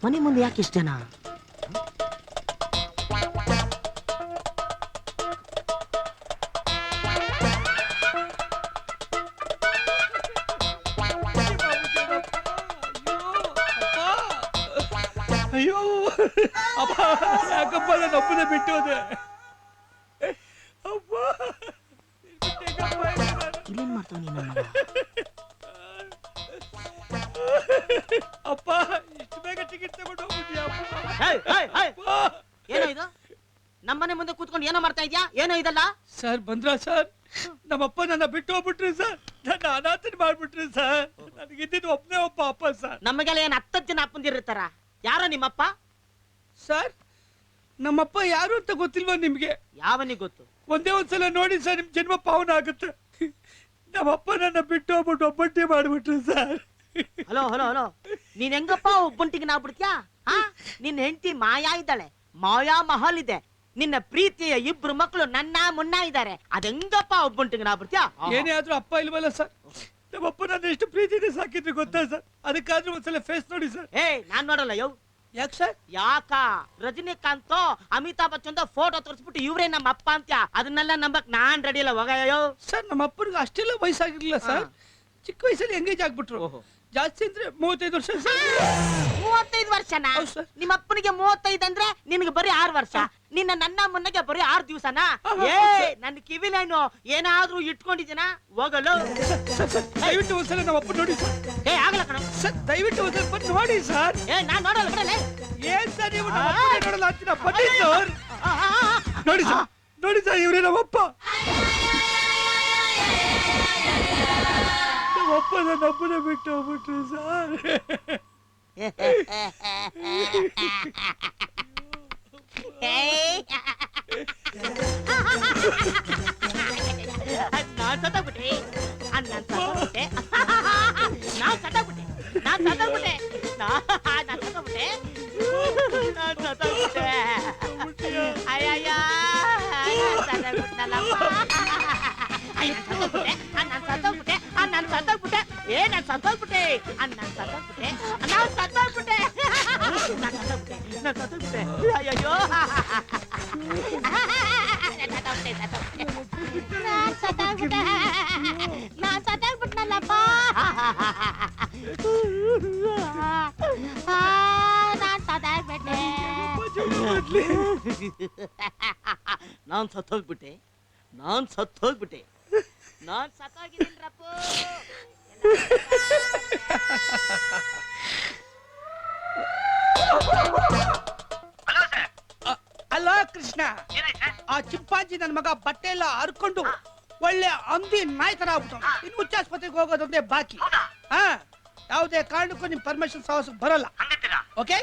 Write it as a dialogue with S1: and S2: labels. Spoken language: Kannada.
S1: ಮನೆ ಮುಂದೆ ಯಾಕೆ ಇಷ್ಟ ಜನ?
S2: ಅಯ್ಯೋ ಅಪ್ಪ, ಯಾಕಪ್ಪ ನಾನು ಒಬ್ಬನೇ ಬಿಟ್ಟು ಹೋದೆ? ಅಪ್ಪ
S1: ಇಲ್ಲೇನ್ ಮಾಡ್ತಾವ ನೀನು ಮಗ?
S2: ಅಪ್ಪ, ಇಷ್ಟು ಬೇಗ ಟಿಕೆಟ್ ತಗೊಂಡು ಹೋಗ್ಬಿಟ್ಯಾ ಅಪ್ಪ?
S1: ಏನೋ ಇದು? ನಮ್ಮನೆ ಮುಂದೆ ಕೂತ್ಕೊಂಡು ಏನೋ ಮಾಡ್ತಾ ಇದ್ಯಾ? ಏನೋ ಇದಲ್ಲ?
S2: ಸರ್ ಬಂದ್ರ ಸರ್? ನಮ್ಮಪ್ಪ ನನ್ನ ಬಿಟ್ಟು ಹೋಗ್ಬಿಟ್ರಿ ಸರ್. ನನ್ನ ಅನಾಥನ ಮಾಡ್ಬಿಟ್ರಿ ಸರ್. ನನಗಿದ್ದಿದ್ದು ಒಬ್ಬನೇ ಒಬ್ಬ ಅಪ್ಪ ಸರ್.
S1: ನಮಗೆಲ್ಲ ಏನ್ 10 ಜನ ಅಪ್ಪಂದಿರ್ತಾರ? ಯಾರೋ ನಿಮ್ಮಪ್ಪ?
S2: ಸರ್, ನಮ್ಮಪ್ಪ ಯಾರು ಅಂತ ಗೊತ್ತಿಲ್ವಾ ನಿಮ್ಗೆ?
S1: ಯಾವನಿಗೆ ಗೊತ್ತು?
S2: ಒಂದೇ ಒಂದ್ಸಲ ನೋಡಿ ಸರ್, ನಿಮ್ ಜನ್ಮ ಪಾವನ ಆಗುತ್ತೆ. ನಮ್ಮಪ್ಪ ನನ್ನ ಬಿಟ್ಟು ಹೋಗ್ಬಿಟ್ಟು ಒಬ್ಬಂಟಿ ಮಾಡ್ಬಿಟ್ರು ಸರ್.
S1: ಹಲೋ ಹಲೋ ಹಲೋ, ನೀನ್ ಹೆಂಗಪ್ಪ ಒಬ್ಬಂಟಿಗೆ ನಾಗ್ಬಿಡ್ತೀಯಾ? ನಿನ್ನ ಹೆಂಡತಿ ಮಾಯಾ ಇದ್ದಾಳೆ, ಮಾಯಾ ಮಹಲ್ ಇದೆ, ನಿನ್ನ ಪ್ರೀತಿಯ 2 ಮಕ್ಕಳು ನನ್ನ ಮುನ್ನ ಇದ್ದಾರೆ. ಅದೆಂಗಪ್ಪ ಒಬ್ಬಂಟಿಗೆ ನಾಗ್ಬಿಡ್ತೀಯಾ?
S2: ಏನೇ ಆದ್ರೂ ಅಪ್ಪ ಇಲ್ವಲ್ಲ ಸರ್? ನಮ್ಮಪ್ಪ ನನ್ನ ಎಷ್ಟು ಪ್ರೀತಿಯಿಂದ ಸಾಕಿದ್ರು ಗೊತ್ತಾ ಸರ್? ಅದಕ್ಕಾದ್ರೂ ಒಂದ್ಸಲ ಫೇಸ್ ನೋಡಿ ಸರ್.
S1: ನಾನ್ ನೋಡಲ್ಲ ಯೋ.
S2: ಯಾಕೆ ಸರ್?
S1: ಯಾಕ ರಜನಿಕಾಂತ್ ಅಮಿತಾಬ್ ಬಚ್ಚನ್ ಫೋಟೋ ತೋರಿಸ್ಬಿಟ್ಟು ಇವ್ರೇ ನಮ್ಮ ಅಪ್ಪ ಅಂತ್ಯ? ಅದನ್ನೆಲ್ಲ ನಂಬಕ್ ನಾನ್ ರೆಡಿ ಇಲ್ಲ. ಹೋಗಯ್ಯೋ
S2: ಸರ್, ನಮ್ಮ ಅಪ್ಪನಿಗೆ ಅಷ್ಟೆಲ್ಲ ವಯಸ್ಸಾಗಿರ್ಲಿಲ್ಲ ಸರ್. ಚಿಕ್ಕ ವಯಸ್ಸಲ್ಲಿ ಎಂಗೇಜ್ ಆಗ್ಬಿಟ್ರು. ಜಾಸ್ತಿ ಅಂದ್ರೆ 35 ವರ್ಷ ಸರ್.
S1: 35 ವರ್ಷನಾ? ನಿಮ್ಮ ಅಪ್ಪನಿಗೆ 35 ಅಂದ್ರೆ ನಿನಗೆ ಬರೀ 6 ವರ್ಷ. ನನ್ನ ಮುನ್ನಗೆ ಬರೀ 6 ದಿವಸನಾ? ನನ್ನ ಕಿವಿಲೇನು ಏನಾದ್ರೂ ಇಟ್ಕೊಂಡಿದ್ದೀನ? ಹೋಗಲು
S2: ದಯವಿಟ್ಟು ಒಂದ್ಸಲ ನಮ್ಮ ಅಪ್ಪ ನೋಡಿ ಸರ್.
S1: ಆಗಲ್ಲ ಕಣ
S2: ಸರ್, ದಯವಿಟ್ಟು ಒಂದ್ಸಲ ಬಂದು ನೋಡಿ ಸರ್.
S1: ನಾನ್ ನೋಡಲ್ಲ ಬಿಡಲ್ಲ.
S2: ಏನ್ ಸರ್ ನೀವು ನಮ್ಮ ಅಪ್ಪನೇ ನೋಡಲ್ಲ ಅಂತೀರ? ಬನ್ನಿ ಸರ್, ನೋಡಿ ಸರ್, ನೋಡಿ ಸರ್, ಇವ್ರೇ ನಮ್ಮಪ್ಪ. ನಮ್ಮಪ್ಪ ನನ್ನ ಅಪ್ಪನೇ ಬಿಟ್ಟು ಹೋಗ್ಬಿಟ್ರು ಸರ್.
S1: ನಾನ್ ಸತ್ತೋಗ್ಬಿಟ್ಟೆ. ನಾನ್ ಸತ್ತೋಗ್ಬಿಟ್ಟೆ. ನಾನ್ ಸತ್ತೋಗ್ಬಿಟ್ಟೆ. ನಾನ್ ಸತ್ತೋಗ್ಬಿಟ್ಟೆ. ನಾನ್ ಸತ್ತೋಗ್ಬಿಟ್ಟೆ. ನಾನ್ ಸತ್ತೋಗ್ಬಿಟ್ಟೆ. ಅಯ್ಯಯ್ಯ, ನಾನ್ ಸತ್ತೋಗ್ಬಿಟ್ನಲ್ಲಪ್ಪ. ನಾನ್ ಸತ್ತೋಗ್ಬಿಟ್ಟೆ. ನಾನ್ ಸತ್ತೋಗ್ಬಿಟ್ಟೆ. ನಾನ್ ಸತ್ತೋಗ್ಬಿಟ್ಟೆ. ನಾನ್ ಸತ್ತೋಗ್ಬಿಟ್ಟೆ. ನಾನ್ ಸತ್ತೋಗ್ಬಿಟ್ಟೆ. ನಾನ್ ಸತ್ತೋಗ್ಬಿಟ್ಟೆ. ನಾನ್ ಸತ್ತೋಗ್ಬಿಟ್ಟೆ. ನಾನ್ ಸತ್ತೋಗ್ಬಿಟ್ಟೆ. ಅಯ್ಯಯ್ಯೋ, ನಾನ್ ಸತ್ತೋಗ್ಬಿಟ್ಟೆ. ನಾನ್ ಸತ್ತೋಗ್ಬಿಟ್ನಲ್ಲಪ್ಪ. ನಾನ್ ಸತ್ತೋಗ್ಬಿಟ್ಟೆ. ನಾನ್ ಸತ್ತೋಗ್ಬಿಟ್ಟೆ. ನಾನ್ ಸತ್ತೋಗ್ಬಿಟ್ಟೆ. ನಾನ್ ಸತ್ತೋಗಿದ್ದೀನ್ರಪ್ಪ.
S2: ಅಲ್ಲ ಕೃಷ್ಣ, ಆ ಚಿಂಪಾಂಜಿ ನನ್ನ ಮಗ ಬಟ್ಟೆ ಎಲ್ಲ ಹರ್ಕೊಂಡು ಒಳ್ಳೆ ಅಂದಿ ನಾಯಿ ತರ ಆಗ್ಬಿಟ್ಟು ಇನ್ನು ಹುಚ್ಚಾಸ್ಪತ್ರೆಗೆ ಹೋಗೋದೊಂದೇ ಬಾಕಿ. ಯಾವುದೇ ಕಾರಣಕ್ಕೂ ನಿಮ್ ಪರ್ಮಿಷನ್ ಸಾಹಸಕ್ಕೆ ಬರಲ್ಲ. ಓಕೆ?